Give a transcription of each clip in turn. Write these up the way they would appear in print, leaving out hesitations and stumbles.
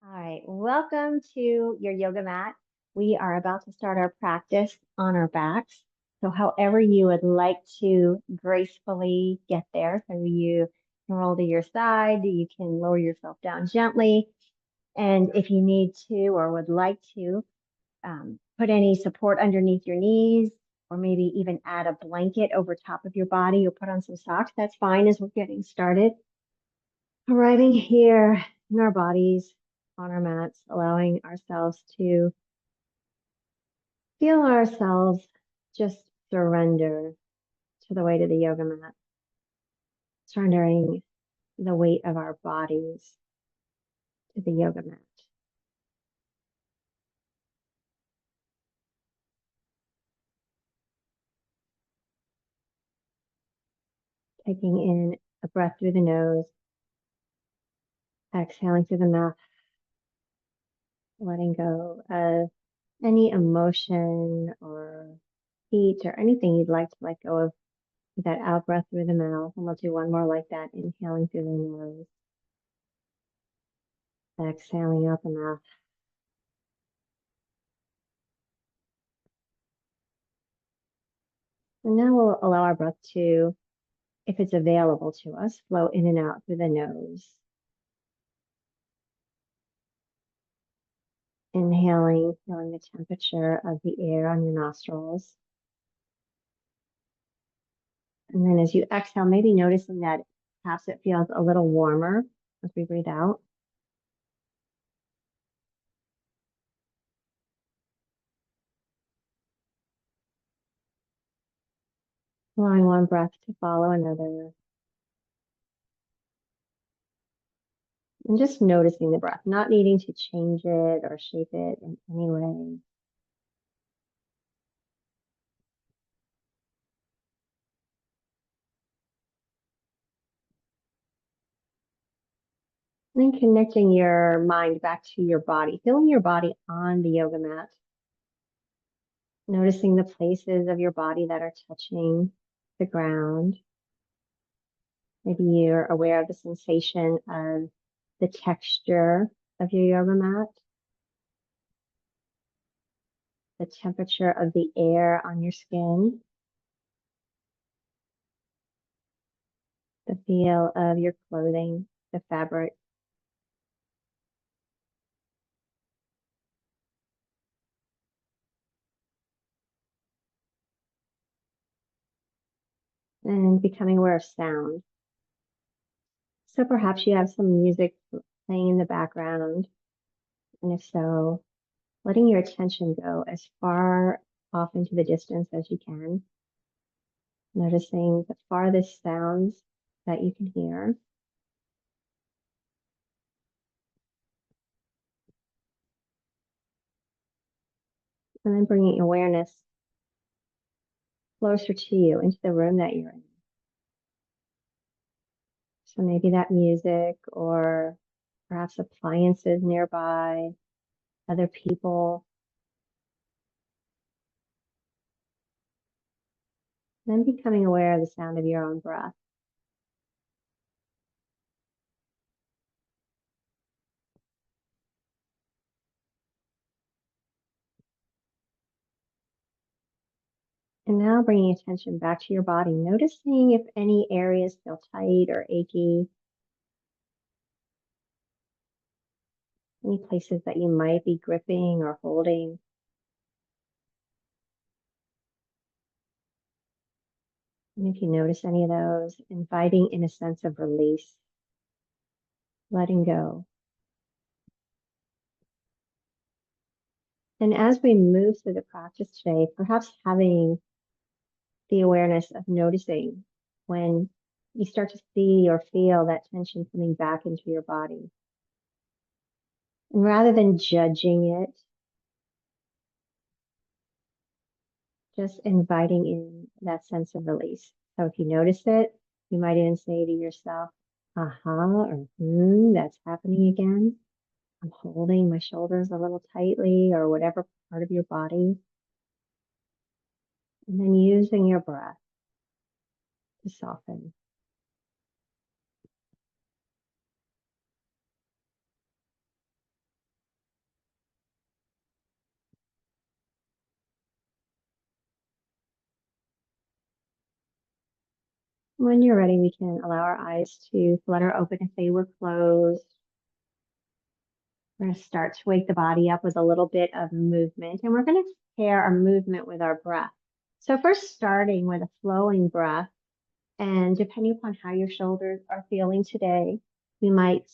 All right, welcome to your yoga mat. We are about to start our practice on our backs. So however you would like to gracefully get there. So you can roll to your side, you can lower yourself down gently. And if you need to or would like to, put any support underneath your knees, or maybe even add a blanket over top of your body or put on some socks. That's fine as we're getting started. Arriving here in our bodies, on our mats, allowing ourselves to feel ourselves just surrender to the weight of the yoga mat, surrendering the weight of our bodies to the yoga mat. Taking in a breath through the nose, exhaling through the mouth, letting go of any emotion or heat or anything you'd like to let go of with that out breath through the mouth. And we'll do one more like that, inhaling through the nose, exhaling out the mouth. And now we'll allow our breath to, if it's available to us, flow in and out through the nose. Inhaling, feeling the temperature of the air on your nostrils. And then as you exhale, maybe noticing that perhaps it feels a little warmer as we breathe out. Allowing one breath to follow another. And just noticing the breath, not needing to change it or shape it in any way. And then connecting your mind back to your body, feeling your body on the yoga mat. Noticing the places of your body that are touching the ground. Maybe you're aware of the sensation of the texture of your yoga mat, the temperature of the air on your skin, the feel of your clothing, the fabric. And becoming aware of sound. So perhaps you have some music playing in the background. And if so, letting your attention go as far off into the distance as you can. Noticing the farthest sounds that you can hear. And then bringing awareness closer to you into the room that you're in. So maybe that music or perhaps appliances nearby, other people. Then becoming aware of the sound of your own breath. And now bringing attention back to your body, noticing if any areas feel tight or achy, any places that you might be gripping or holding. And if you notice any of those, inviting in a sense of release, letting go. And as we move through the practice today, perhaps having the awareness of noticing when you start to see or feel that tension coming back into your body. And rather than judging it, just inviting in that sense of release. So if you notice it, you might even say to yourself, aha, or that's happening again. I'm holding my shoulders a little tightly, or whatever part of your body. And then using your breath to soften. When you're ready, we can allow our eyes to flutter open if they were closed. We're going to start to wake the body up with a little bit of movement, and we're going to pair our movement with our breath. So first starting with a flowing breath, and depending upon how your shoulders are feeling today, we might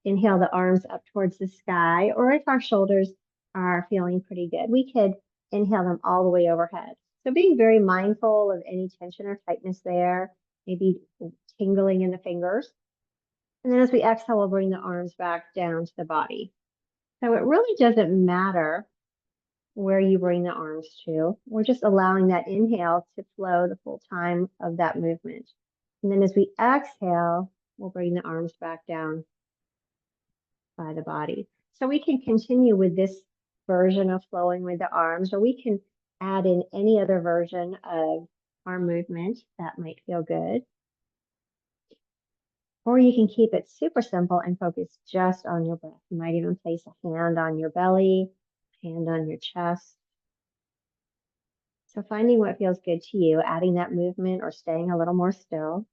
inhale the arms up towards the sky, or if our shoulders are feeling pretty good, we could inhale them all the way overhead. So being very mindful of any tension or tightness there, maybe tingling in the fingers. And then as we exhale, we'll bring the arms back down to the body. So it really doesn't matter where you bring the arms to. We're just allowing that inhale to flow the full time of that movement. And then as we exhale, we'll bring the arms back down by the body. So we can continue with this version of flowing with the arms, or we can add in any other version of arm movement that might feel good. Or you can keep it super simple and focus just on your breath. You might even place a hand on your belly, hand on your chest. So finding what feels good to you, adding that movement or staying a little more still.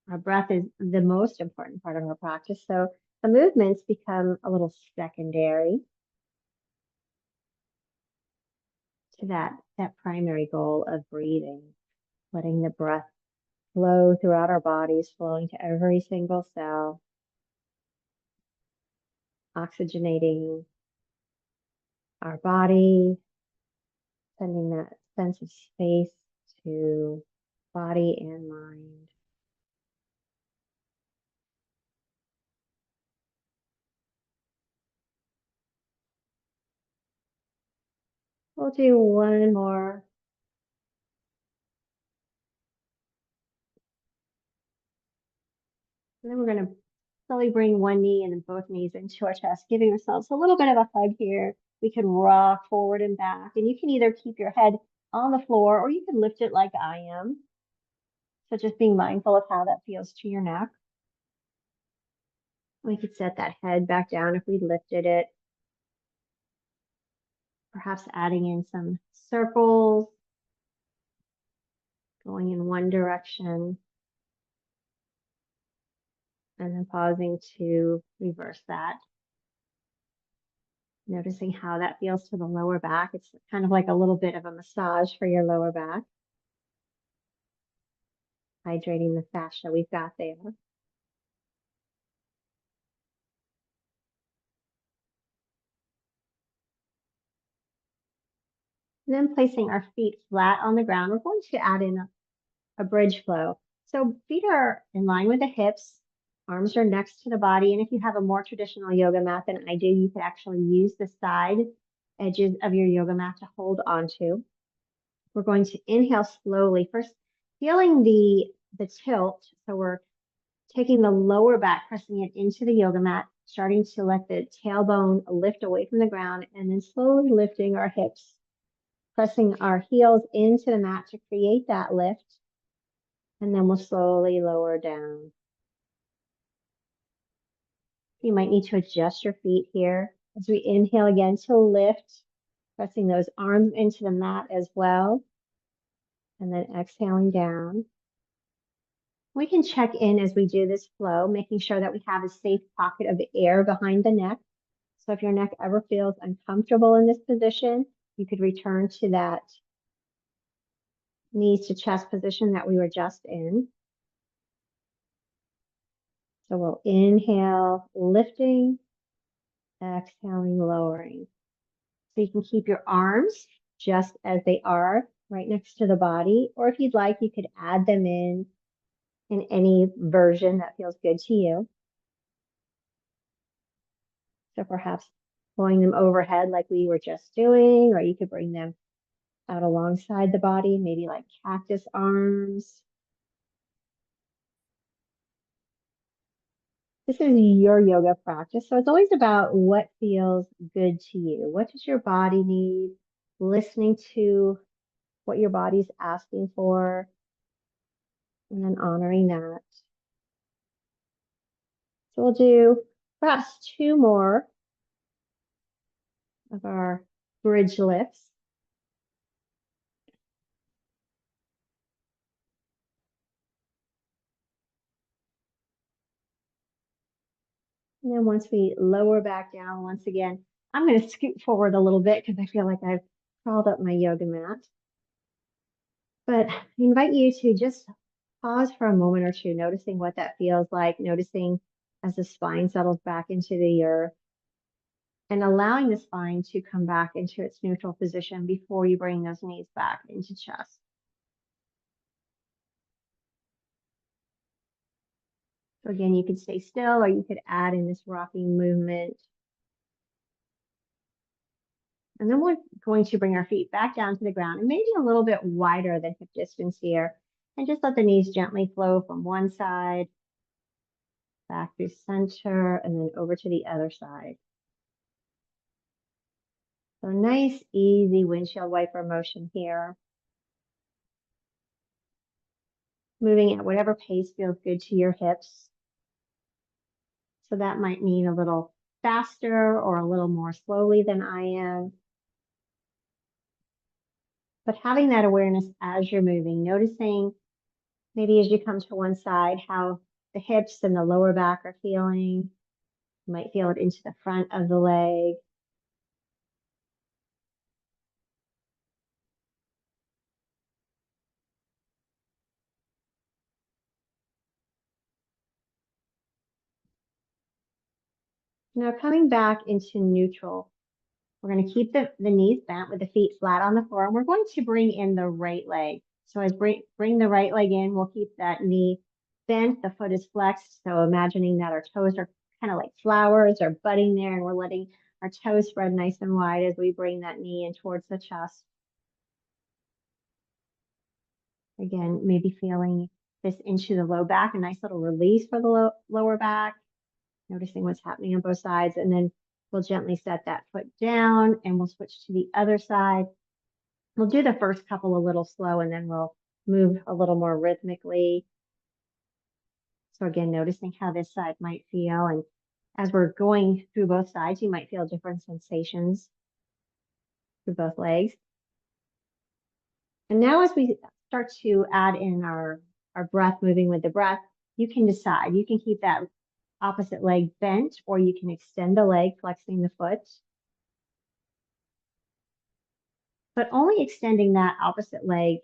Our breath is the most important part of our practice. So the movements become a little secondary to that primary goal of breathing, letting the breath flow throughout our bodies, flowing to every single cell, oxygenating our body, sending that sense of space to body and mind. We'll do one more. And then we're going to slowly bring one knee and then both knees into our chest, giving ourselves a little bit of a hug here. We can rock forward and back, and you can either keep your head on the floor or you can lift it like I am. So just being mindful of how that feels to your neck. We could set that head back down if we lifted it. Perhaps adding in some circles, going in one direction, and then pausing to reverse that. Noticing how that feels to the lower back. It's kind of like a little bit of a massage for your lower back. Hydrating the fascia we've got there. And then placing our feet flat on the ground, we're going to add in a bridge flow. So feet are in line with the hips, arms are next to the body. And if you have a more traditional yoga mat than I do, you could actually use the side edges of your yoga mat to hold onto. We're going to inhale slowly, first feeling the tilt. So we're taking the lower back, pressing it into the yoga mat, starting to let the tailbone lift away from the ground, and then slowly lifting our hips, pressing our heels into the mat to create that lift. And then we'll slowly lower down. You might need to adjust your feet here as we inhale again to lift, pressing those arms into the mat as well. And then exhaling down. We can check in as we do this flow, making sure that we have a safe pocket of air behind the neck. So if your neck ever feels uncomfortable in this position, you could return to that knees to chest position that we were just in. So we'll inhale, lifting, exhaling, lowering. So you can keep your arms just as they are right next to the body, or if you'd like, you could add them in any version that feels good to you. So perhaps pulling them overhead like we were just doing, or you could bring them out alongside the body, maybe like cactus arms. This is your yoga practice. So it's always about what feels good to you. What does your body need? Listening to what your body's asking for, and then honoring that. So we'll do perhaps two more of our bridge lifts. And then once we lower back down, once again, I'm going to scoot forward a little bit because I feel like I've crawled up my yoga mat. But I invite you to just pause for a moment or two, noticing what that feels like, noticing as the spine settles back into the earth, and allowing the spine to come back into its neutral position before you bring those knees back into chest. So again, you could stay still or you could add in this rocking movement. And then we're going to bring our feet back down to the ground and maybe a little bit wider than hip distance here. And just let the knees gently flow from one side, back through center, and then over to the other side. So nice, easy windshield wiper motion here. Moving at whatever pace feels good to your hips. So that might mean a little faster or a little more slowly than I am. But having that awareness as you're moving, noticing maybe as you come to one side, how the hips and the lower back are feeling. You might feel it into the front of the leg. Now coming back into neutral, we're going to keep the knees bent with the feet flat on the floor. And we're going to bring in the right leg. So as bring the right leg in, we'll keep that knee bent. The foot is flexed. So imagining that our toes are kind of like flowers or budding there. And we're letting our toes spread nice and wide as we bring that knee in towards the chest. Again, maybe feeling this into the low back, a nice little release for the lower back. Noticing what's happening on both sides. And then we'll gently set that foot down and we'll switch to the other side. We'll do the first couple a little slow and then we'll move a little more rhythmically. So again, noticing how this side might feel. And as we're going through both sides, you might feel different sensations through both legs. And now as we start to add in our breath, moving with the breath, you can decide. You can keep that opposite leg bent, or you can extend the leg, flexing the foot. But only extending that opposite leg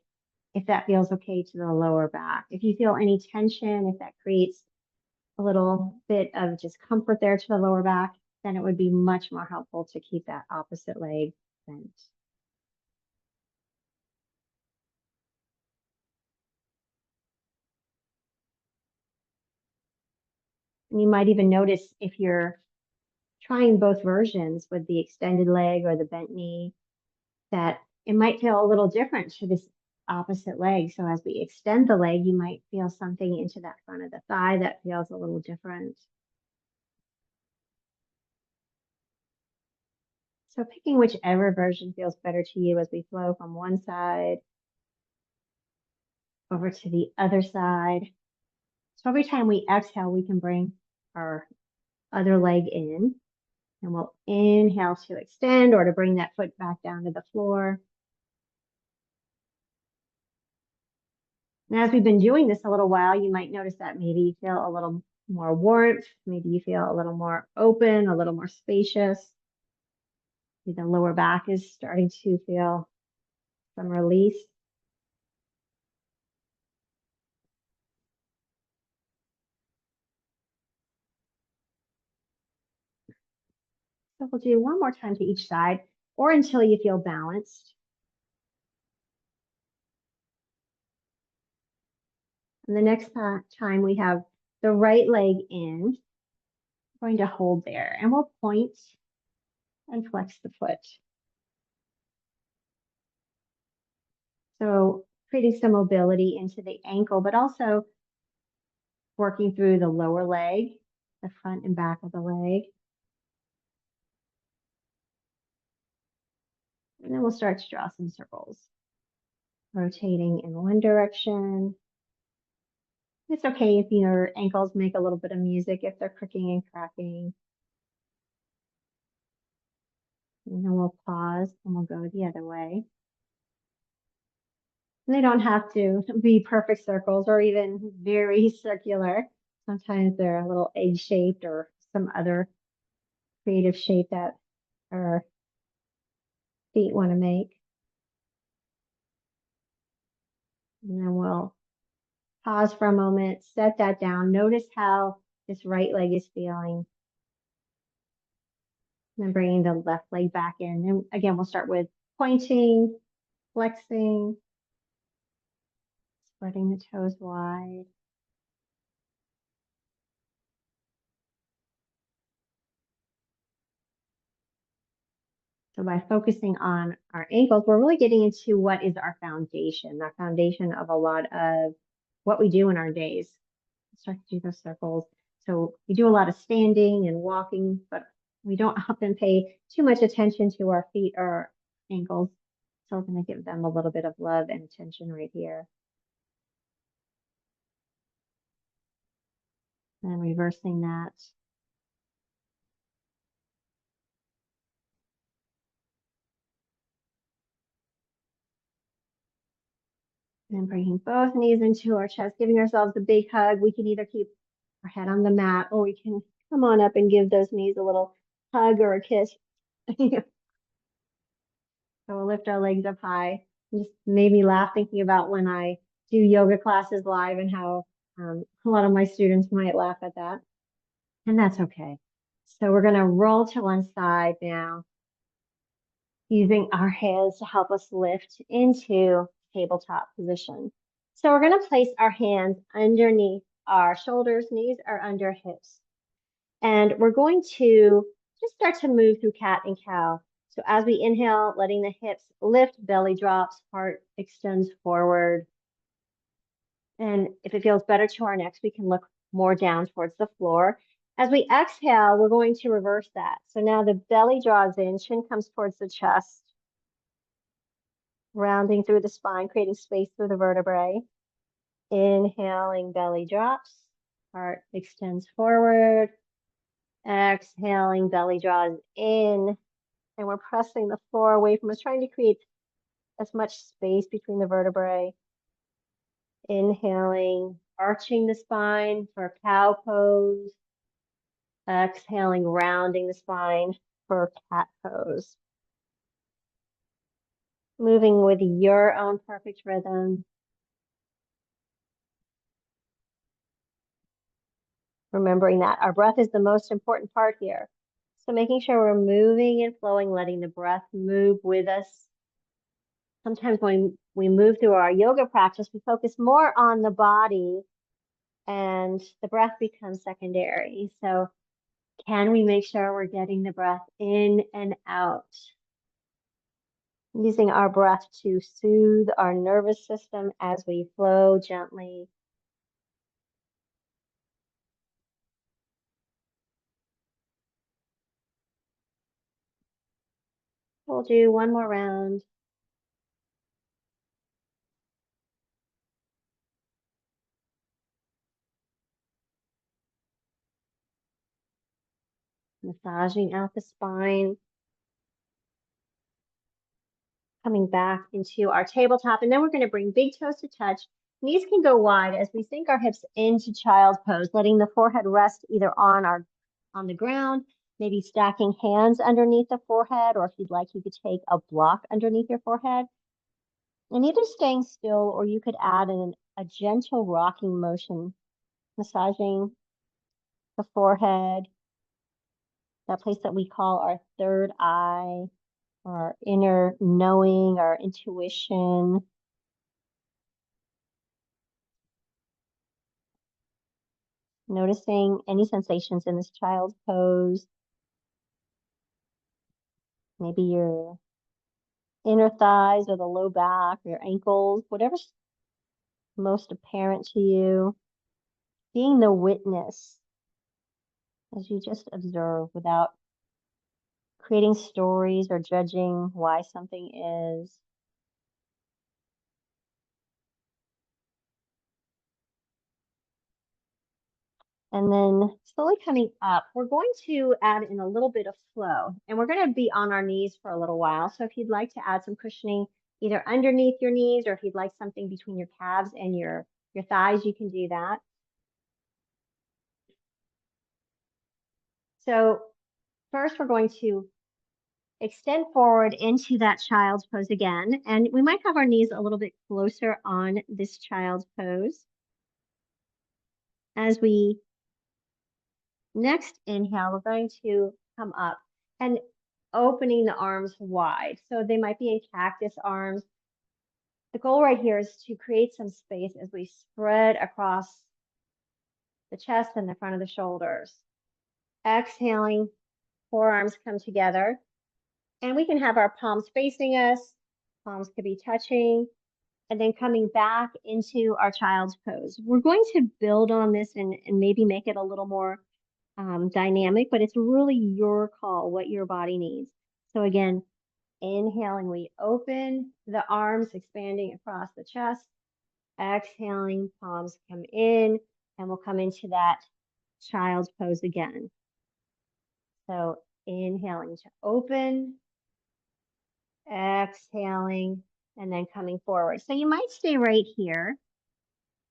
if that feels okay to the lower back. If you feel any tension, if that creates a little bit of discomfort there to the lower back, then it would be much more helpful to keep that opposite leg bent. And you might even notice if you're trying both versions with the extended leg or the bent knee, that it might feel a little different to this opposite leg. So as we extend the leg, you might feel something into that front of the thigh that feels a little different. So picking whichever version feels better to you as we flow from one side over to the other side. So every time we exhale, we can bring our other leg in, and we'll inhale to extend or to bring that foot back down to the floor. And as we've been doing this a little while, you might notice that maybe you feel a little more warmth, maybe you feel a little more open, a little more spacious. Maybe the lower back is starting to feel some release. So we'll do one more time to each side or until you feel balanced. And the next time we have the right leg in, we're going to hold there and we'll point and flex the foot. So creating some mobility into the ankle, but also working through the lower leg, the front and back of the leg. And then we'll start to draw some circles, rotating in one direction. It's okay if your ankles make a little bit of music, if they're cricking and cracking. And then we'll pause and we'll go the other way. And they don't have to be perfect circles or even very circular. Sometimes they're a little egg-shaped or some other creative shape that our feet want to make. And then we'll pause for a moment, set that down. Notice how this right leg is feeling. And then bringing the left leg back in. And again, we'll start with pointing, flexing, spreading the toes wide. So by focusing on our ankles, we're really getting into what is our foundation of a lot of what we do in our days. Start to do those circles. So we do a lot of standing and walking, but we don't often pay too much attention to our feet or our ankles. So we're going to give them a little bit of love and attention right here. And reversing that. And bringing both knees into our chest, giving ourselves a big hug. We can either keep our head on the mat or we can come on up and give those knees a little hug or a kiss. So we'll lift our legs up high. It just made me laugh thinking about when I do yoga classes live and how a lot of my students might laugh at that. And that's okay. So we're going to roll to one side now, using our hands to help us lift into tabletop position. So we're going to place our hands underneath our shoulders, knees are under hips. And we're going to just start to move through cat and cow. So as we inhale, letting the hips lift, belly drops, heart extends forward. And if it feels better to our necks, we can look more down towards the floor. As we exhale, we're going to reverse that. So now the belly draws in, chin comes towards the chest, rounding through the spine, creating space through the vertebrae. Inhaling, belly drops, heart extends forward. Exhaling, belly draws in, and we're pressing the floor away from us, trying to create as much space between the vertebrae. Inhaling, arching the spine for cow pose. Exhaling, rounding the spine for cat pose. Moving with your own perfect rhythm. Remembering that our breath is the most important part here. So making sure we're moving and flowing, letting the breath move with us. Sometimes when we move through our yoga practice, we focus more on the body and the breath becomes secondary. So can we make sure we're getting the breath in and out? Using our breath to soothe our nervous system as we flow gently. We'll do one more round. Massaging out the spine. Coming back into our tabletop. And then we're going to bring big toes to touch. Knees can go wide as we sink our hips into child's pose, letting the forehead rest either on the ground, maybe stacking hands underneath the forehead, or if you'd like, you could take a block underneath your forehead. And either staying still or you could add a gentle rocking motion, massaging the forehead, that place that we call our third eye, our inner knowing, our intuition. Noticing any sensations in this child's pose. Maybe your inner thighs or the low back, your ankles, whatever's most apparent to you. Being the witness as you just observe without creating stories or judging why something is. And then slowly coming up, we're going to add in a little bit of flow, and we're going to be on our knees for a little while. So if you'd like to add some cushioning either underneath your knees, or if you'd like something between your calves and your thighs, you can do that. So first we're going to extend forward into that child's pose again. And we might have our knees a little bit closer on this child's pose. As we next inhale, we're going to come up and opening the arms wide. So they might be in cactus arms. The goal right here is to create some space as we spread across the chest and the front of the shoulders. Exhaling, forearms come together. And we can have our palms facing us. Palms could be touching. And then coming back into our child's pose. We're going to build on this and maybe make it a little more dynamic, but it's really your call, what your body needs. So again, inhaling, we open the arms, expanding across the chest. Exhaling, palms come in, and we'll come into that child's pose again. So inhaling to open, exhaling, and then coming forward. So you might stay right here,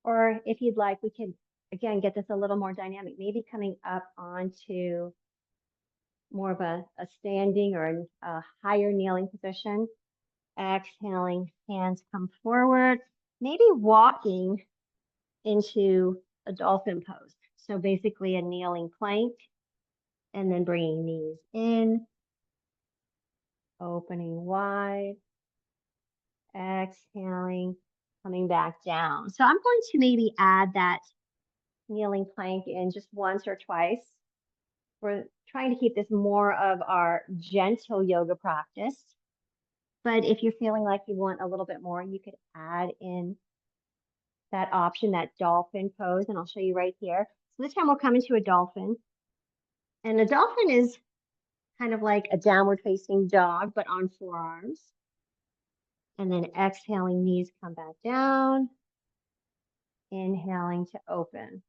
or if you'd like, we could, again, get this a little more dynamic, maybe coming up onto more of a standing or a higher kneeling position. Exhaling, hands come forward, maybe walking into a dolphin pose. So basically a kneeling plank, and then bringing knees in, opening wide, exhaling, coming back down. So I'm going to maybe add that kneeling plank in just once or twice. We're trying to keep this more of our gentle yoga practice. But if you're feeling like you want a little bit more, you could add in that option, that dolphin pose, and I'll show you right here. So this time we'll come into a dolphin. And a dolphin is kind of like a downward facing dog, but on forearms. And then exhaling, knees come back down. Inhaling to open.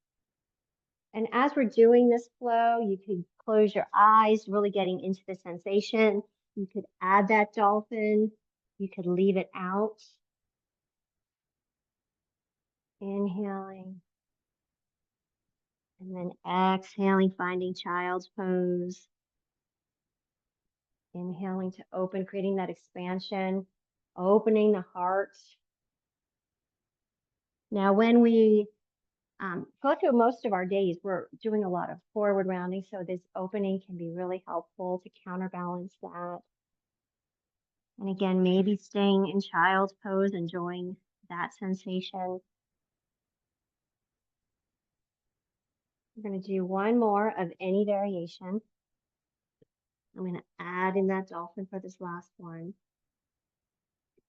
And as we're doing this flow, you could close your eyes, really getting into the sensation. You could add that dolphin. You could leave it out. Inhaling. And then exhaling, finding child's pose. Inhaling to open, creating that expansion, opening the heart. Now, when we go through most of our days, we're doing a lot of forward rounding, so this opening can be really helpful to counterbalance that. And again, maybe staying in child's pose, enjoying that sensation. We're going to do one more of any variation. I'm going to add in that dolphin for this last one.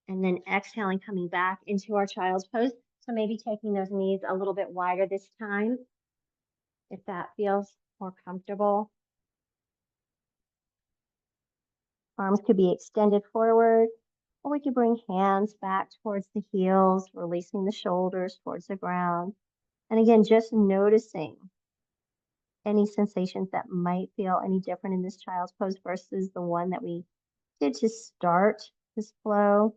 And then exhaling, coming back into our child's pose. So maybe taking those knees a little bit wider this time, if that feels more comfortable. Arms could be extended forward, or we could bring hands back towards the heels, releasing the shoulders towards the ground. And again, just noticing any sensations that might feel any different in this child's pose versus the one that we did to start this flow.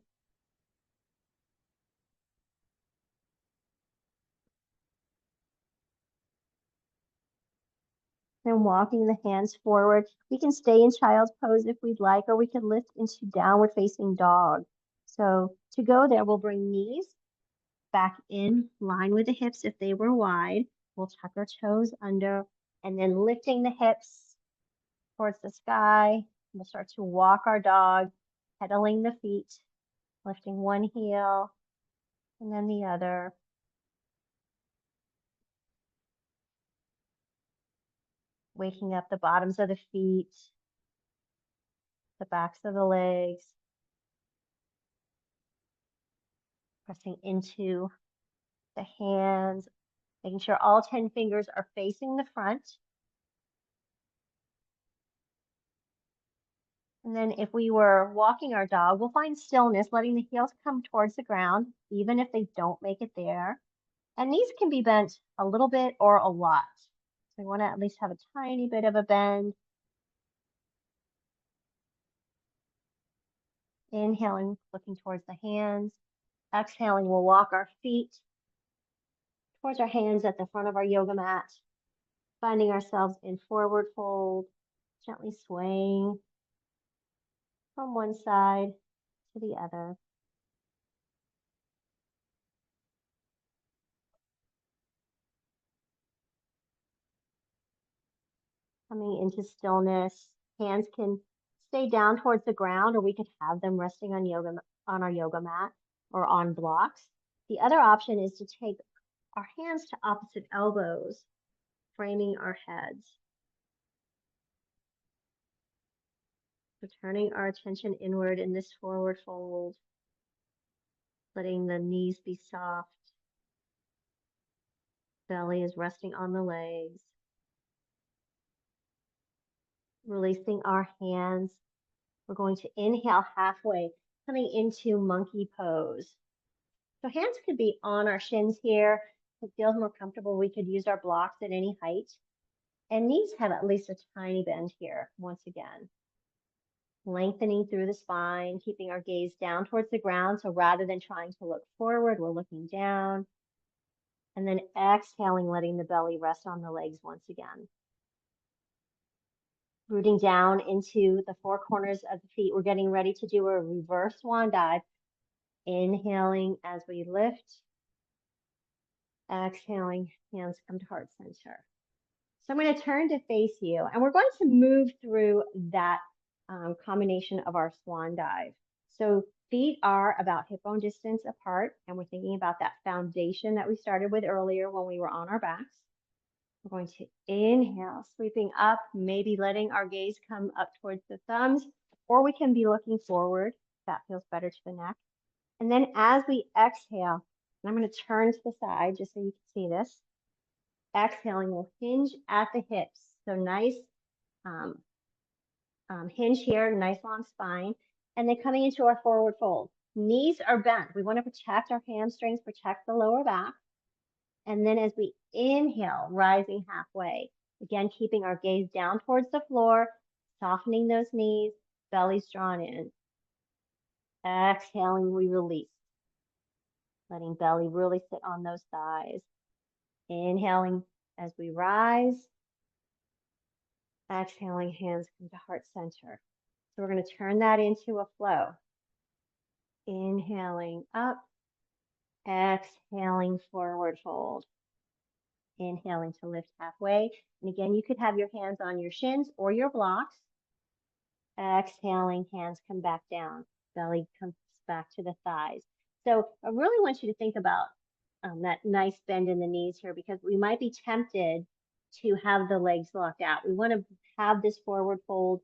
Then walking the hands forward. We can stay in child's pose if we'd like, or we can lift into downward facing dog. So to go there, we'll bring knees back in line with the hips if they were wide. We'll tuck our toes under, and then lifting the hips towards the sky. We'll start to walk our dog, pedaling the feet, lifting one heel and then the other. Waking up the bottoms of the feet, the backs of the legs, pressing into the hands, making sure all 10 fingers are facing the front. And then if we were walking our dog, we'll find stillness, letting the heels come towards the ground, even if they don't make it there. And these can be bent a little bit or a lot. So we want to at least have a tiny bit of a bend. Inhaling, looking towards the hands. Exhaling, we'll walk our feet towards our hands at the front of our yoga mat. Finding ourselves in forward fold, gently swaying from one side to the other. Coming into stillness. Hands can stay down towards the ground, or we could have them resting on our yoga mat or on blocks. The other option is to take our hands to opposite elbows, framing our heads. So turning our attention inward in this forward fold, letting the knees be soft. Belly is resting on the legs. Releasing our hands. We're going to inhale halfway, coming into monkey pose. So hands could be on our shins here. If it feels more comfortable, we could use our blocks at any height. And knees have at least a tiny bend here, once again. Lengthening through the spine, keeping our gaze down towards the ground. So rather than trying to look forward, we're looking down. And then exhaling, letting the belly rest on the legs once again. Rooting down into the four corners of the feet. We're getting ready to do a reverse swan dive. Inhaling as we lift. Exhaling, hands come to heart center. So I'm going to turn to face you, and we're going to move through that combination of our swan dive. So feet are about hip bone distance apart, and we're thinking about that foundation that we started with earlier when we were on our backs. We're going to inhale, sweeping up, maybe letting our gaze come up towards the thumbs, or we can be looking forward. That feels better to the neck. And then as we exhale, and I'm going to turn to the side just so you can see this. Exhaling, we'll hinge at the hips. So nice hinge here, nice long spine. And then coming into our forward fold. Knees are bent. We want to protect our hamstrings, protect the lower back. And then as we inhale, rising halfway. Again, keeping our gaze down towards the floor, softening those knees, belly's drawn in. Exhaling, we release. Letting belly really sit on those thighs. Inhaling as we rise. Exhaling, hands come to heart center. So we're going to turn that into a flow. Inhaling up. Exhaling, forward fold. Inhaling to lift halfway. And again, you could have your hands on your shins or your blocks. Exhaling, hands come back down. Belly comes back to the thighs. So I really want you to think about that nice bend in the knees here, because we might be tempted to have the legs locked out. We want to have this forward fold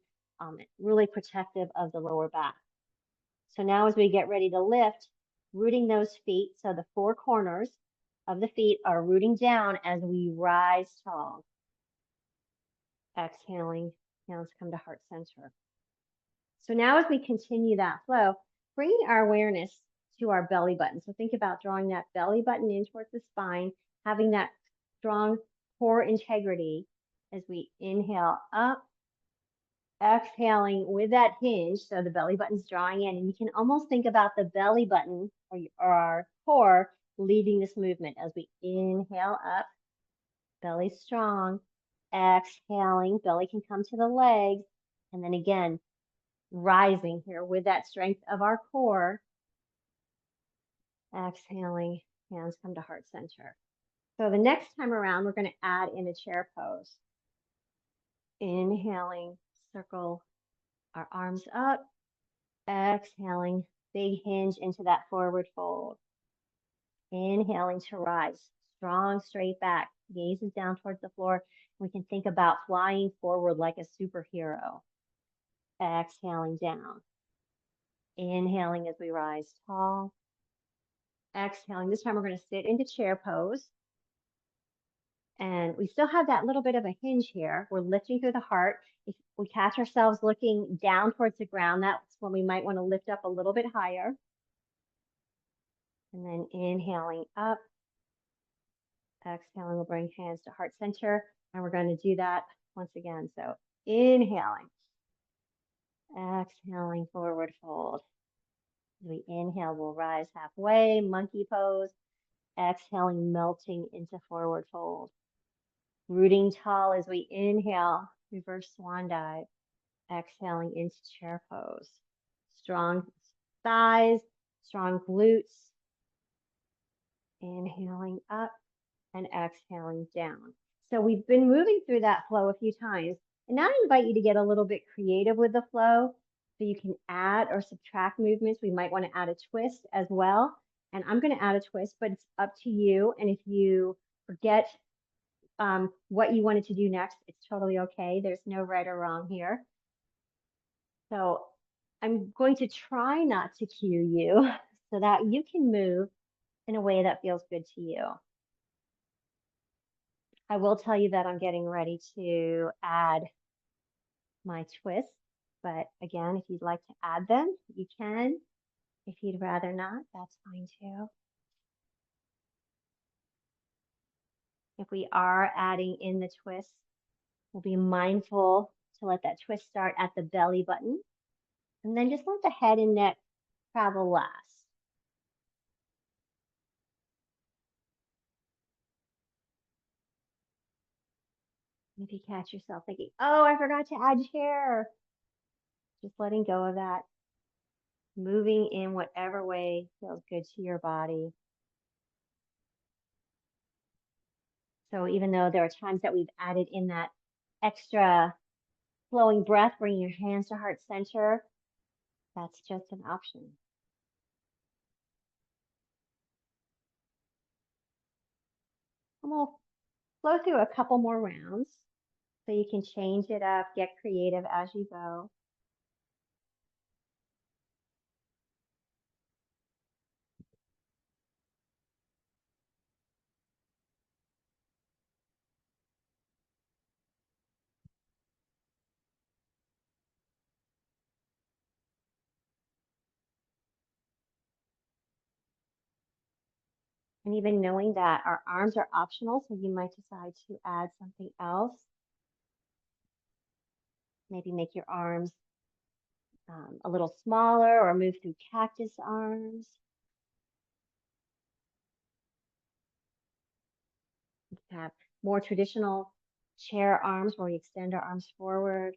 really protective of the lower back. So now as we get ready to lift, rooting those feet, so the four corners of the feet are rooting down as we rise tall. Exhaling, hands come to heart center. So now as we continue that flow, bringing our awareness to our belly button. So think about drawing that belly button in towards the spine, having that strong core integrity as we inhale up, exhaling with that hinge. So the belly button's drawing in, and you can almost think about the belly button or our core leading this movement as we inhale up, belly strong, exhaling, belly can come to the legs, and then again, rising here with that strength of our core. Exhaling, hands come to heart center. So the next time around, we're going to add in a chair pose. Inhaling, circle our arms up. Exhaling, big hinge into that forward fold. Inhaling to rise, strong straight back, gaze is down towards the floor. We can think about flying forward like a superhero. Exhaling down. Inhaling as we rise tall. Exhaling. This time we're going to sit into chair pose. And we still have that little bit of a hinge here. We're lifting through the heart. If we catch ourselves looking down towards the ground, that's when we might want to lift up a little bit higher. And then inhaling up. Exhaling, we'll bring hands to heart center. And we're going to do that once again. So inhaling. Exhaling, forward fold. As we inhale, we'll rise halfway, monkey pose. Exhaling, melting into forward fold. Rooting tall as we inhale, reverse swan dive. Exhaling into chair pose. Strong thighs, strong glutes. Inhaling up and exhaling down. So we've been moving through that flow a few times. And now I invite you to get a little bit creative with the flow. So you can add or subtract movements. We might want to add a twist as well. And I'm going to add a twist, but it's up to you. And if you forget what you wanted to do next, it's totally okay. There's no right or wrong here. So I'm going to try not to cue you so that you can move in a way that feels good to you. I will tell you that I'm getting ready to add my twists, but again, if you'd like to add them, you can. If you'd rather not, that's fine too. If we are adding in the twist, we'll be mindful to let that twist start at the belly button and then just let the head and neck travel last. If you catch yourself thinking, oh, I forgot to add chair, just letting go of that, moving in whatever way feels good to your body. So even though there are times that we've added in that extra flowing breath, bringing your hands to heart center, that's just an option. And we'll flow through a couple more rounds so you can change it up, get creative as you go. And even knowing that our arms are optional, so you might decide to add something else. Maybe make your arms a little smaller or move through cactus arms. Have more traditional chair arms where we extend our arms forward.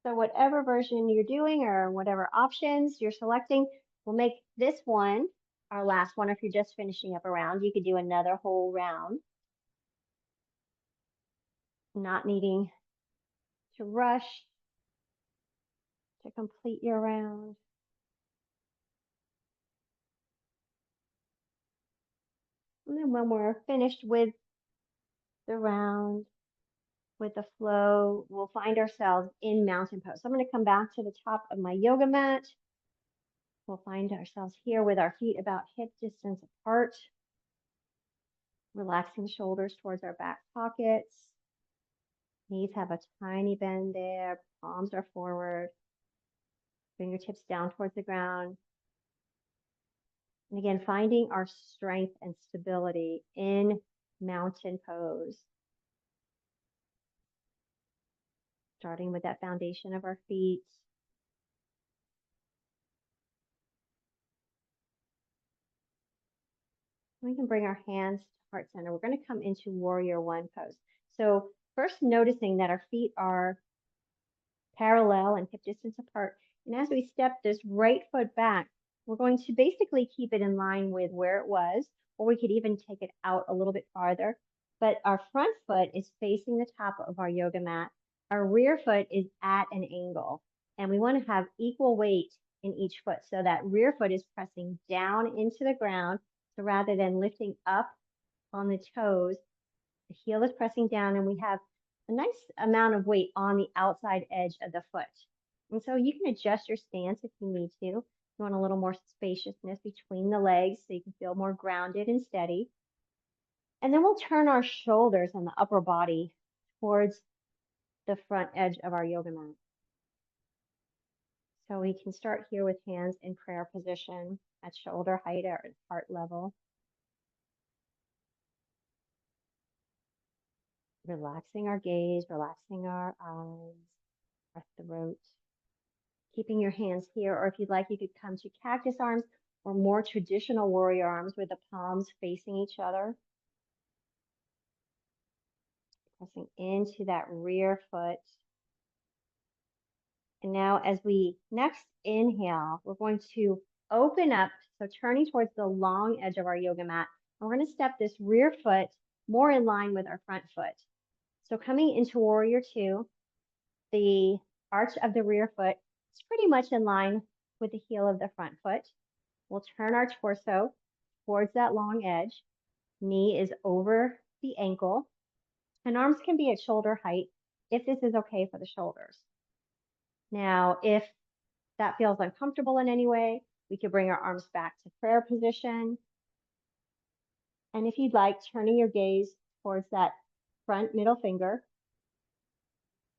So whatever version you're doing or whatever options you're selecting, we'll make this one our last one. If you're just finishing up a round, you could do another whole round, not needing to rush to complete your round. And then when we're finished with the round, with the flow, we'll find ourselves in mountain pose. So I'm going to come back to the top of my yoga mat. We'll find ourselves here with our feet about hip distance apart, relaxing shoulders towards our back pockets. Knees have a tiny bend there, palms are forward, fingertips down towards the ground. And again, finding our strength and stability in mountain pose. Starting with that foundation of our feet. We can bring our hands to heart center. We're going to come into warrior one pose. So first noticing that our feet are parallel and hip distance apart. And as we step this right foot back, we're going to basically keep it in line with where it was, or we could even take it out a little bit farther. But our front foot is facing the top of our yoga mat. Our rear foot is at an angle, and we want to have equal weight in each foot. So that rear foot is pressing down into the ground. So rather than lifting up on the toes, the heel is pressing down, and we have a nice amount of weight on the outside edge of the foot. And so you can adjust your stance if you need to. You want a little more spaciousness between the legs so you can feel more grounded and steady. And then we'll turn our shoulders and the upper body towards the front edge of our yoga mat. So we can start here with hands in prayer position at shoulder height or at heart level. Relaxing our gaze, relaxing our eyes, our throat. Keeping your hands here, or if you'd like, you could come to cactus arms or more traditional warrior arms with the palms facing each other. Pressing into that rear foot. And now as we next inhale, we're going to open up, so turning towards the long edge of our yoga mat. And we're going to step this rear foot more in line with our front foot. So coming into warrior two, the arch of the rear foot is pretty much in line with the heel of the front foot. We'll turn our torso towards that long edge. Knee is over the ankle, and arms can be at shoulder height if this is okay for the shoulders. Now, if that feels uncomfortable in any way, we could bring our arms back to prayer position. And if you'd like, turning your gaze towards that front middle finger.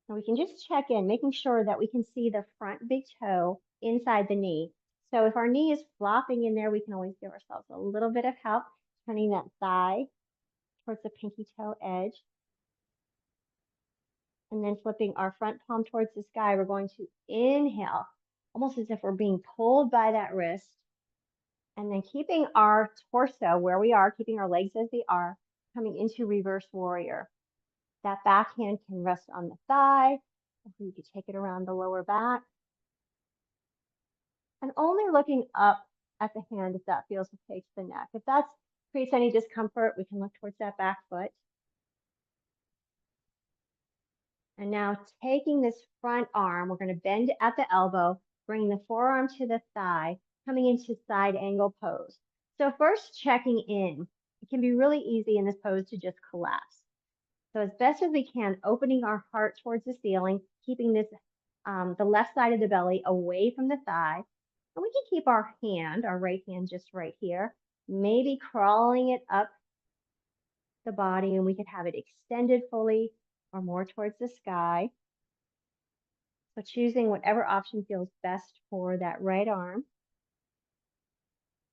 And we can just check in, making sure that we can see the front big toe inside the knee. So if our knee is flopping in there, we can always give ourselves a little bit of help, turning that thigh towards the pinky toe edge. And then flipping our front palm towards the sky, we're going to inhale, almost as if we're being pulled by that wrist. And then keeping our torso where we are, keeping our legs as they are, coming into reverse warrior. That back hand can rest on the thigh, or you could take it around the lower back. And only looking up at the hand if that feels okay to the neck. If that creates any discomfort, we can look towards that back foot. And now taking this front arm, we're going to bend at the elbow, bring the forearm to the thigh, coming into side angle pose. So first checking in. It can be really easy in this pose to just collapse. So as best as we can, opening our heart towards the ceiling, keeping this the left side of the belly away from the thigh. And we can keep our hand, our right hand just right here, maybe crawling it up the body, and we could have it extended fully or more towards the sky. So choosing whatever option feels best for that right arm.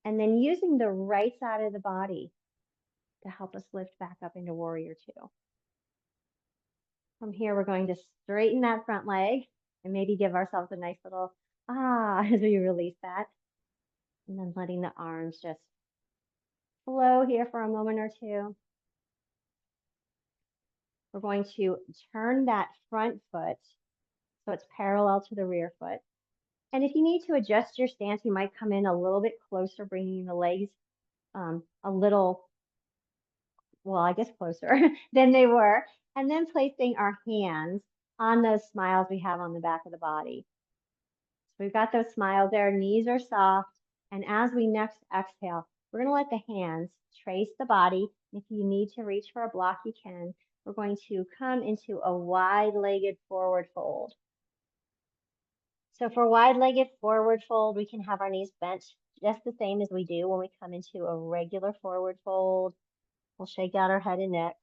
And then using the right side of the body to help us lift back up into warrior two. From here, we're going to straighten that front leg and maybe give ourselves a nice little as we release that. And then letting the arms just flow here for a moment or two. We're going to turn that front foot so it's parallel to the rear foot. And if you need to adjust your stance, you might come in a little bit closer, bringing the legs a little, well, I guess closer than they were. And then placing our hands on those smiles we have on the back of the body. So we've got those smiles there, knees are soft. And as we next exhale, we're going to let the hands trace the body. If you need to reach for a block, you can. We're going to come into a wide-legged forward fold. So for wide-legged forward fold, we can have our knees bent just the same as we do when we come into a regular forward fold. We'll shake out our head and neck.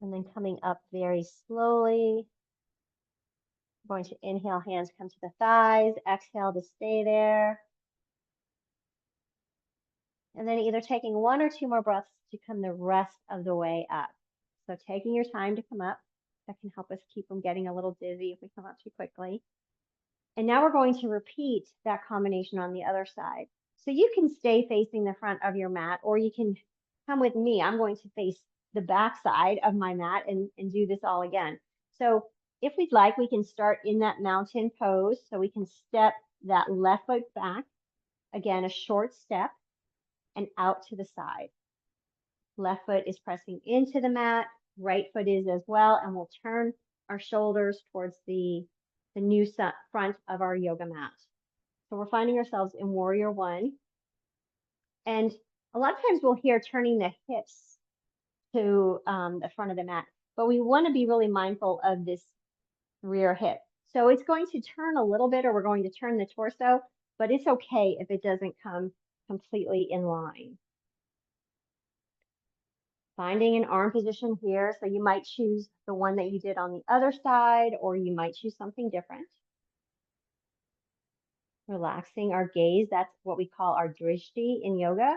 And then coming up very slowly. We're going to inhale, hands come to the thighs, exhale to stay there. And then either taking one or two more breaths to come the rest of the way up. So taking your time to come up, that can help us keep from getting a little dizzy if we come up too quickly. And now we're going to repeat that combination on the other side. So you can stay facing the front of your mat, or you can come with me. I'm going to face the back side of my mat and do this all again. So if we'd like, we can start in that mountain pose. So we can step that left foot back. Again, a short step and out to the side. Left foot is pressing into the mat. Right foot is as well. And we'll turn our shoulders towards the new front of our yoga mat. So we're finding ourselves in warrior one. And a lot of times we'll hear turning the hips to the front of the mat, but we want to be really mindful of this rear hip. So it's going to turn a little bit, or we're going to turn the torso, but it's okay if it doesn't come completely in line. Finding an arm position here. So you might choose the one that you did on the other side, or you might choose something different. Relaxing our gaze. That's what we call our drishti in yoga.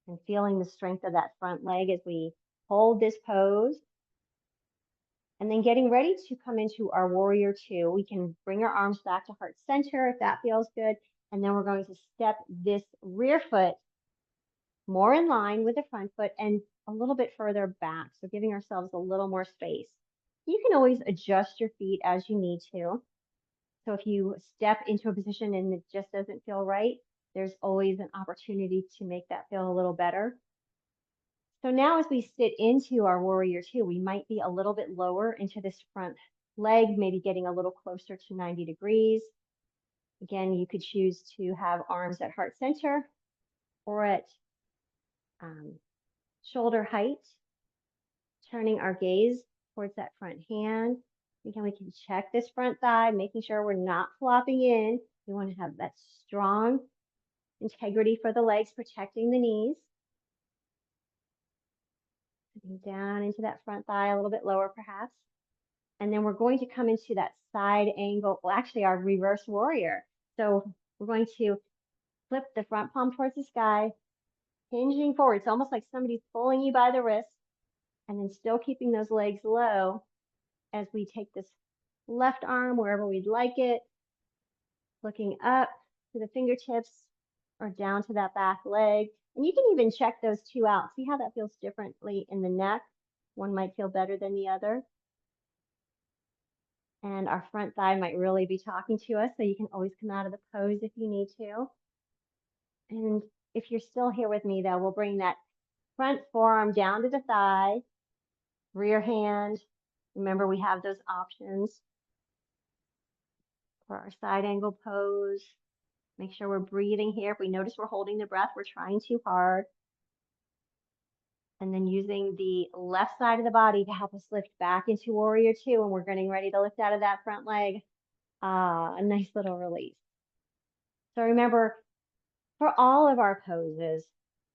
And feeling the strength of that front leg as we hold this pose. And then getting ready to come into our warrior two. We can bring our arms back to heart center if that feels good. And then we're going to step this rear foot more in line with the front foot and a little bit further back. So giving ourselves a little more space. You can always adjust your feet as you need to. So if you step into a position and it just doesn't feel right, there's always an opportunity to make that feel a little better. So now as we sit into our warrior two, we might be a little bit lower into this front leg, maybe getting a little closer to 90 degrees. Again, you could choose to have arms at heart center or at shoulder height, turning our gaze towards that front hand. Again, we can check this front thigh, making sure we're not flopping in. We want to have that strong integrity for the legs, protecting the knees. Down into that front thigh, a little bit lower perhaps. And then we're going to come into that side angle, well, actually our reverse warrior. So we're going to flip the front palm towards the sky, hinging forward. It's almost like somebody's pulling you by the wrist, and then still keeping those legs low as we take this left arm wherever we'd like it, looking up to the fingertips or down to that back leg. And you can even check those two out. See how that feels differently in the neck. One might feel better than the other. And our front thigh might really be talking to us, so you can always come out of the pose if you need to. And if you're still here with me, though, we'll bring that front forearm down to the thigh, rear hand. Remember, we have those options for our side angle pose. Make sure we're breathing here. If we notice we're holding the breath, we're trying too hard. And then using the left side of the body to help us lift back into warrior two, and we're getting ready to lift out of that front leg. A nice little release. So remember, for all of our poses,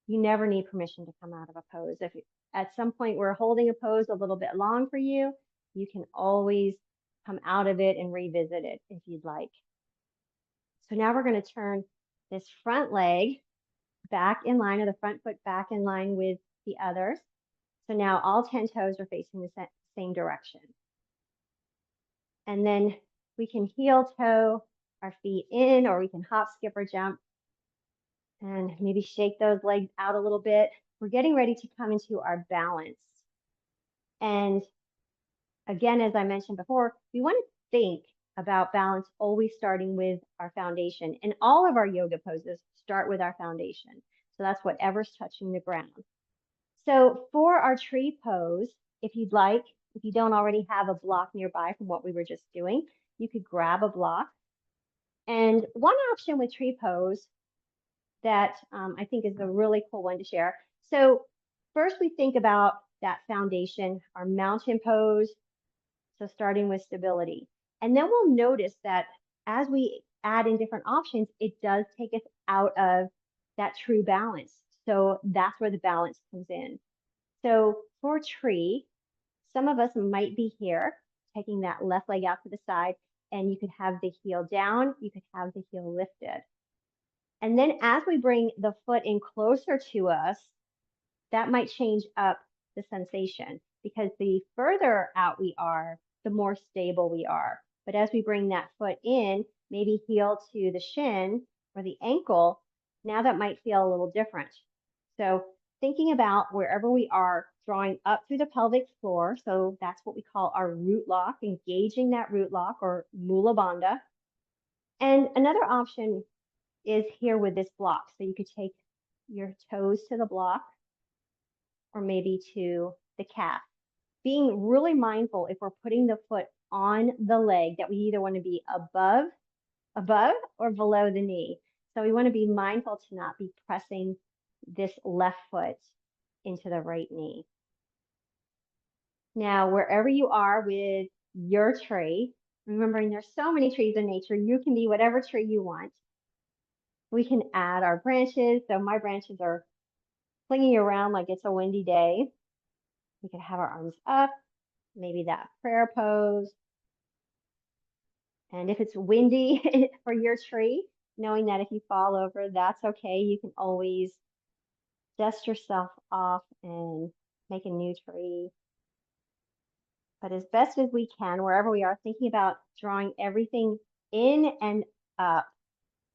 you never need permission to come out of a pose. If at some point we're holding a pose a little bit long for you, you can always come out of it and revisit it if you'd like. So now we're going to turn this front leg back in line, or the front foot back in line with the others. So now all 10 toes are facing the same direction. And then we can heel toe our feet in, or we can hop, skip, or jump. And maybe shake those legs out a little bit. We're getting ready to come into our balance. And again, as I mentioned before, we want to think about balance always starting with our foundation. And all of our yoga poses start with our foundation. So that's whatever's touching the ground. So for our tree pose, if you'd like, if you don't already have a block nearby from what we were just doing, you could grab a block. And one option with tree pose that I think is a really cool one to share. So first we think about that foundation, our mountain pose. So starting with stability. And then we'll notice that as we add in different options, it does take us out of that true balance. So that's where the balance comes in. So for tree, some of us might be here, taking that left leg out to the side, and you could have the heel down, you could have the heel lifted. And then as we bring the foot in closer to us, that might change up the sensation, because the further out we are, the more stable we are. But as we bring that foot in, maybe heel to the shin or the ankle, now that might feel a little different. So thinking about wherever we are, drawing up through the pelvic floor. So that's what we call our root lock, engaging that root lock, or mula bandha. And another option is here with this block. So you could take your toes to the block, or maybe to the calf. Being really mindful if we're putting the foot on the leg that we either want to be above or below the knee. So we want to be mindful to not be pressing this left foot into the right knee. Now, wherever you are with your tree, remembering there's so many trees in nature, you can be whatever tree you want. We can add our branches. So my branches are flinging around like it's a windy day. We could have our arms up, maybe that prayer pose. And if it's windy for your tree, knowing that if you fall over, that's okay. You can always dust yourself off and make a new tree. But as best as we can, wherever we are, thinking about drawing everything in and up.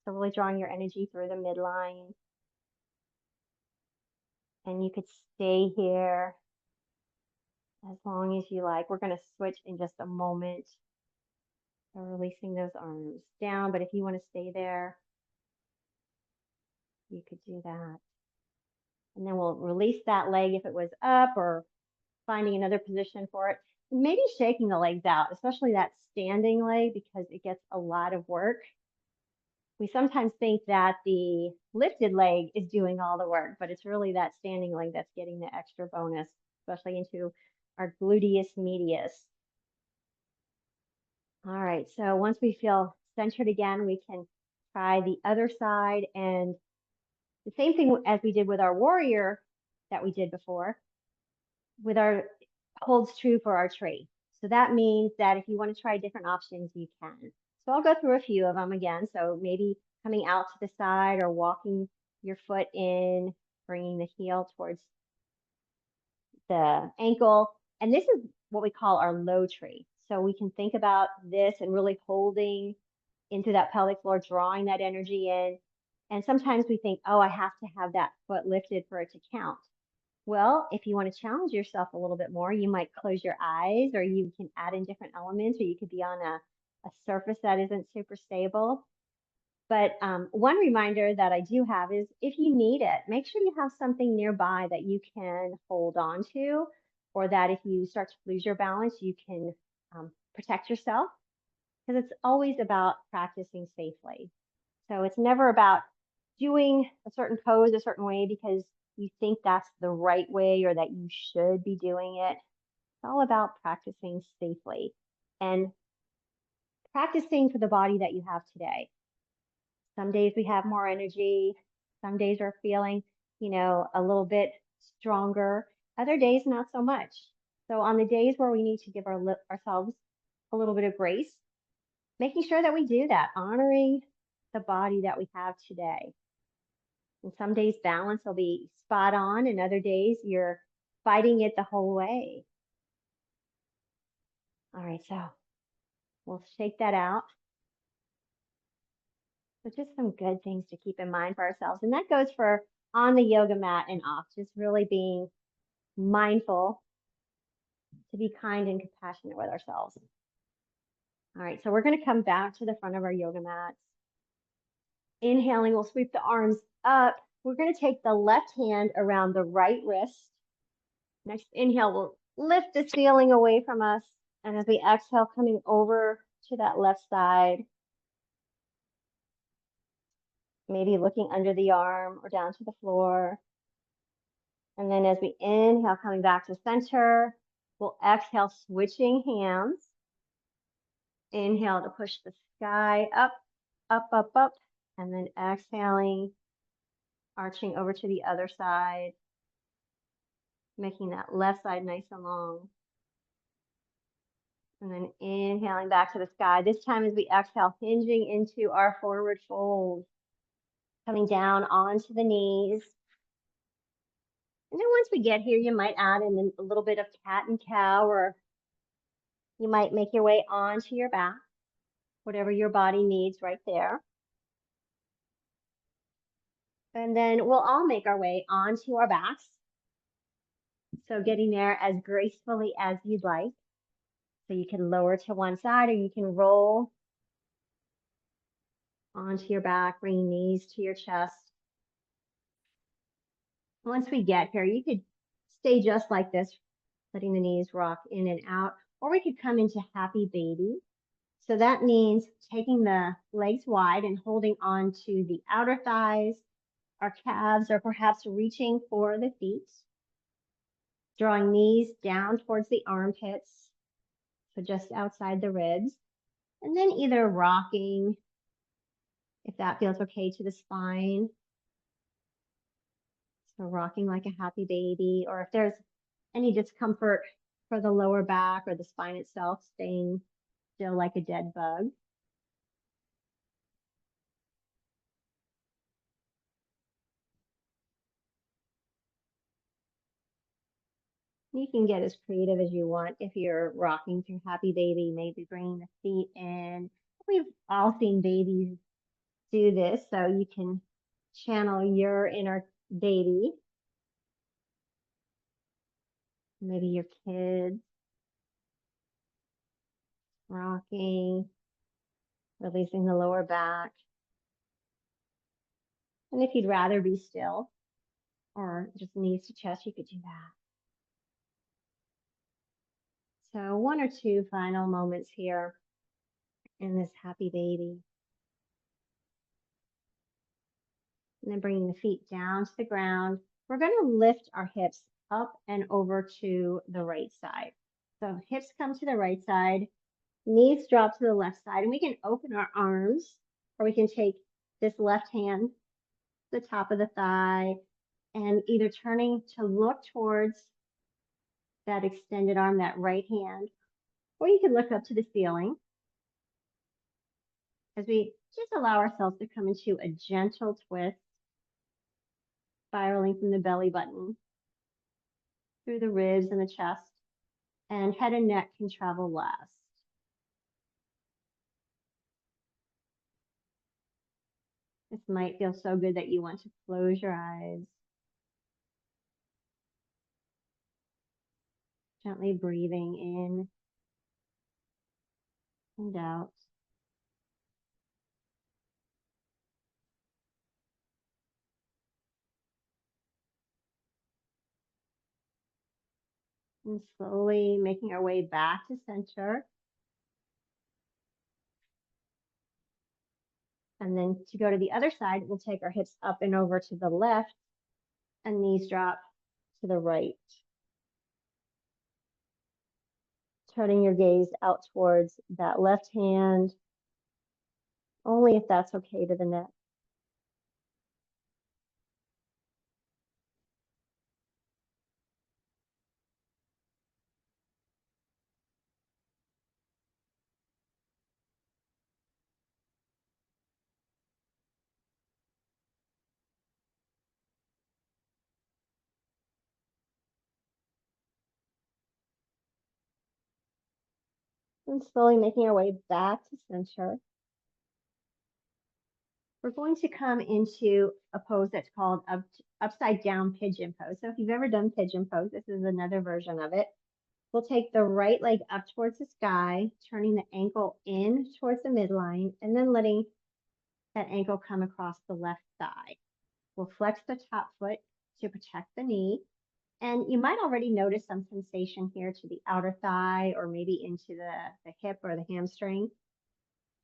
So really drawing your energy through the midline. And you could stay here as long as you like. We're going to switch in just a moment. So releasing those arms down, but if you want to stay there, you could do that. And then we'll release that leg if it was up, or finding another position for it. Maybe shaking the legs out, especially that standing leg, because it gets a lot of work. We sometimes think that the lifted leg is doing all the work, but it's really that standing leg that's getting the extra bonus, especially into our gluteus medius. All right, so once we feel centered again, we can try the other side, and the same thing as we did with our warrior that we did before, with our holds true for our tree. So that means that if you want to try different options, you can. So I'll go through a few of them again. So maybe coming out to the side or walking your foot in, bringing the heel towards the ankle. And this is what we call our low tree. So we can think about this and really holding into that pelvic floor, drawing that energy in. And sometimes we think, oh, I have to have that foot lifted for it to count. Well, if you want to challenge yourself a little bit more, you might close your eyes, or you can add in different elements, or you could be on a surface that isn't super stable. But one reminder that I do have is if you need it, make sure you have something nearby that you can hold on to, or that if you start to lose your balance, you can protect yourself, because it's always about practicing safely. So it's never about doing a certain pose a certain way because you think that's the right way or that you should be doing it. It's all about practicing safely and practicing for the body that you have today. Some days we have more energy. Some days we're feeling, a little bit stronger. Other days, not so much. So on the days where we need to give ourselves a little bit of grace, making sure that we do that, honoring the body that we have today. And some days balance will be spot on, and other days you're fighting it the whole way. All right, so we'll shake that out. So just some good things to keep in mind for ourselves. And that goes for on the yoga mat and off, just really being mindful to be kind and compassionate with ourselves. All right, so we're going to come back to the front of our yoga mats. Inhaling, we'll sweep the arms up. We're going to take the left hand around the right wrist. Next inhale, we'll lift the ceiling away from us. And as we exhale, coming over to that left side, maybe looking under the arm or down to the floor. And then as we inhale, coming back to center, we'll exhale, switching hands. Inhale to push the sky up, up, up, up. And then exhaling, arching over to the other side, making that left side nice and long. And then inhaling back to the sky. This time as we exhale, hinging into our forward fold, coming down onto the knees. And then once we get here, you might add in a little bit of cat and cow, or you might make your way onto your back, whatever your body needs right there. And then we'll all make our way onto our backs. So getting there as gracefully as you'd like. So you can lower to one side, or you can roll onto your back, bringing knees to your chest. Once we get here, you could stay just like this, letting the knees rock in and out, or we could come into happy baby. So that means taking the legs wide and holding on to the outer thighs, our calves, or perhaps reaching for the feet. Drawing knees down towards the armpits, so just outside the ribs. And then either rocking, if that feels okay, to the spine. So rocking like a happy baby, or if there's any discomfort for the lower back or the spine itself, staying still like a dead bug. You can get as creative as you want if you're rocking through happy baby, maybe bringing the feet in. We've all seen babies do this, so you can channel your inner baby, maybe your kids rocking, releasing the lower back. And if you'd rather be still or just knees to chest, you could do that. So one or two final moments here in this happy baby. And then bringing the feet down to the ground. We're going to lift our hips up and over to the right side. So hips come to the right side, knees drop to the left side, and we can open our arms, or we can take this left hand, the top of the thigh, and either turning to look towards that extended arm, that right hand, or you can look up to the ceiling as we just allow ourselves to come into a gentle twist, spiraling from the belly button through the ribs and the chest, and head and neck can travel last. This might feel so good that you want to close your eyes. Gently breathing in and out. And slowly making our way back to center. And then to go to the other side, we'll take our hips up and over to the left and knees drop to the right. Turning your gaze out towards that left hand, only if that's okay to the neck. And slowly making our way back to center. We're going to come into a pose that's called upside down pigeon pose. So if you've ever done pigeon pose, this is another version of it. We'll take the right leg up towards the sky, turning the ankle in towards the midline, and then letting that ankle come across the left thigh. We'll flex the top foot to protect the knee. And you might already notice some sensation here to the outer thigh or maybe into the hip or the hamstring.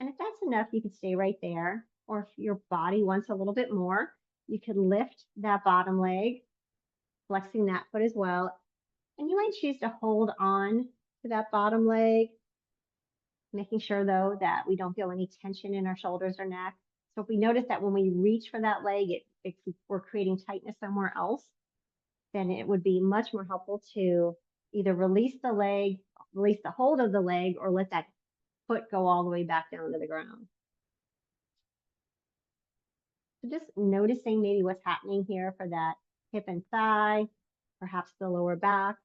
And if that's enough, you could stay right there. Or if your body wants a little bit more, you can lift that bottom leg, flexing that foot as well. And you might choose to hold on to that bottom leg, making sure though that we don't feel any tension in our shoulders or neck. So if we notice that when we reach for that leg, we're creating tightness somewhere else, then it would be much more helpful to either release the leg, release the hold of the leg, or let that foot go all the way back down to the ground. So just noticing maybe what's happening here for that hip and thigh, perhaps the lower back.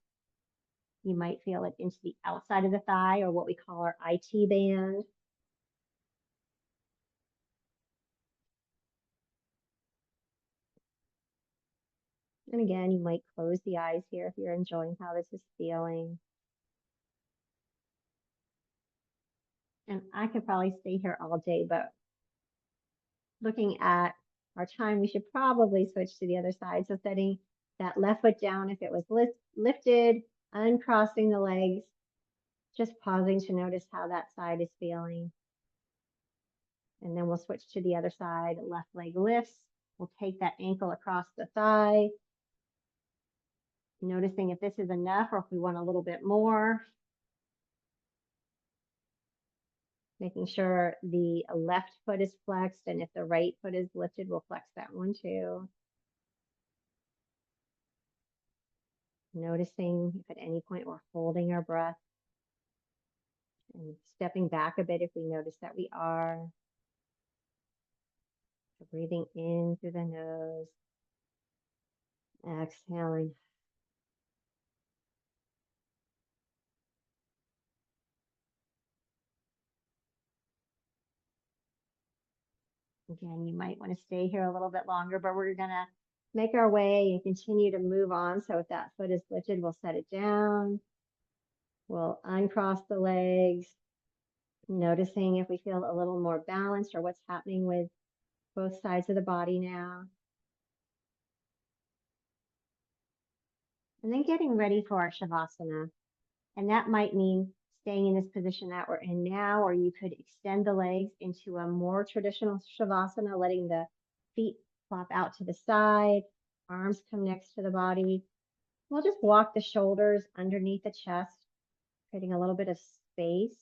You might feel it into the outside of the thigh, or what we call our IT band. And again, you might close the eyes here if you're enjoying how this is feeling. And I could probably stay here all day, but looking at our time, we should probably switch to the other side. So setting that left foot down if it was lifted, uncrossing the legs, just pausing to notice how that side is feeling. And then we'll switch to the other side. Left leg lifts. We'll take that ankle across the thigh. Noticing if this is enough or if we want a little bit more. Making sure the left foot is flexed, and if the right foot is lifted, we'll flex that one too. Noticing if at any point we're holding our breath and stepping back a bit if we notice that we are. So breathing in through the nose, exhaling. Again, you might want to stay here a little bit longer, but we're going to make our way and continue to move on. So if that foot is lifted, we'll set it down. We'll uncross the legs, noticing if we feel a little more balanced or what's happening with both sides of the body now. And then getting ready for our Shavasana. And that might mean staying in this position that we're in now, or you could extend the legs into a more traditional Shavasana, letting the feet flop out to the side, arms come next to the body. We'll just walk the shoulders underneath the chest, creating a little bit of space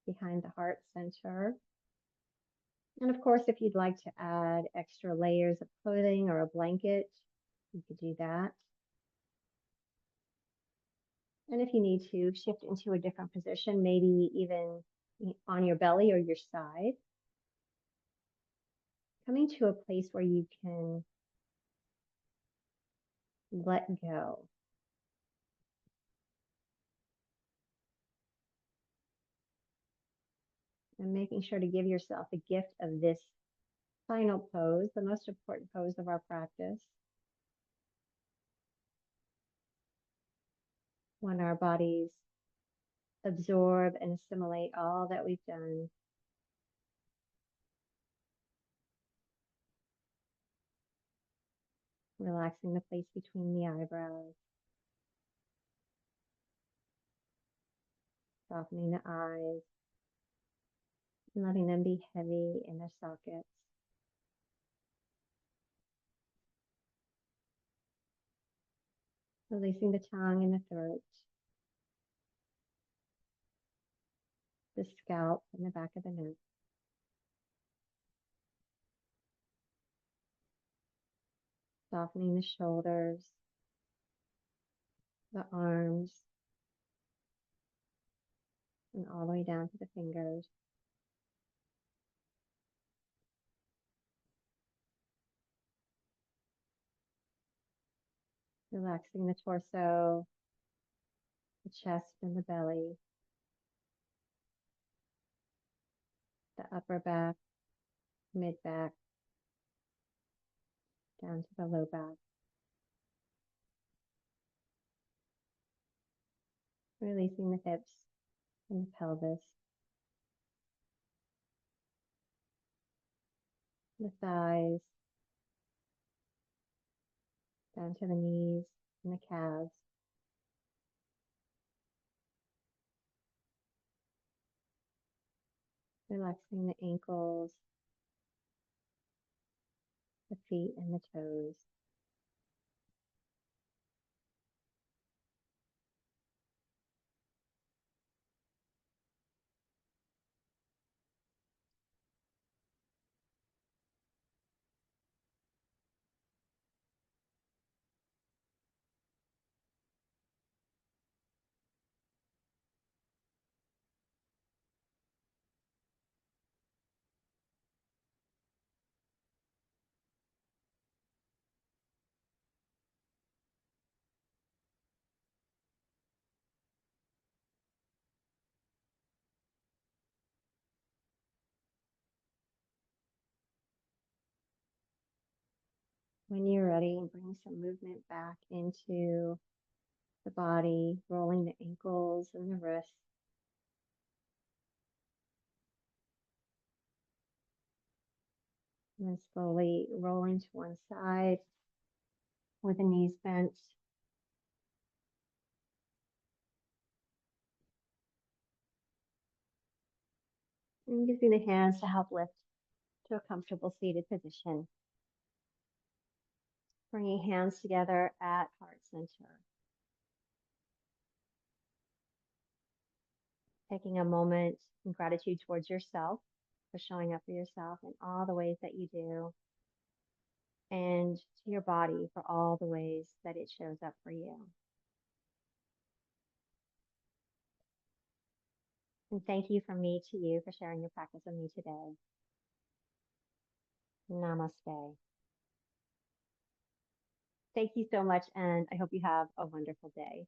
behind the heart center. And of course, if you'd like to add extra layers of clothing or a blanket, you could do that. And if you need to shift into a different position, maybe even on your belly or your side, coming to a place where you can let go. And making sure to give yourself the gift of this final pose, the most important pose of our practice. When our bodies absorb and assimilate all that we've done. Relaxing the place between the eyebrows. Softening the eyes. And letting them be heavy in their sockets. Releasing the tongue and the throat. The scalp and the back of the neck. Softening the shoulders, the arms, and all the way down to the fingers. Relaxing the torso, the chest and the belly, the upper back, mid back, down to the low back. Releasing the hips and the pelvis, the thighs, down to the knees and the calves. Relaxing the ankles, the feet and the toes. When you're ready, bring some movement back into the body, rolling the ankles and the wrists. And then slowly rolling to one side with the knees bent. And using the hands to help lift to a comfortable seated position. Bringing hands together at heart center. Taking a moment in gratitude towards yourself for showing up for yourself in all the ways that you do. And to your body for all the ways that it shows up for you. And thank you from me to you for sharing your practice with me today. Namaste. Thank you so much, and I hope you have a wonderful day.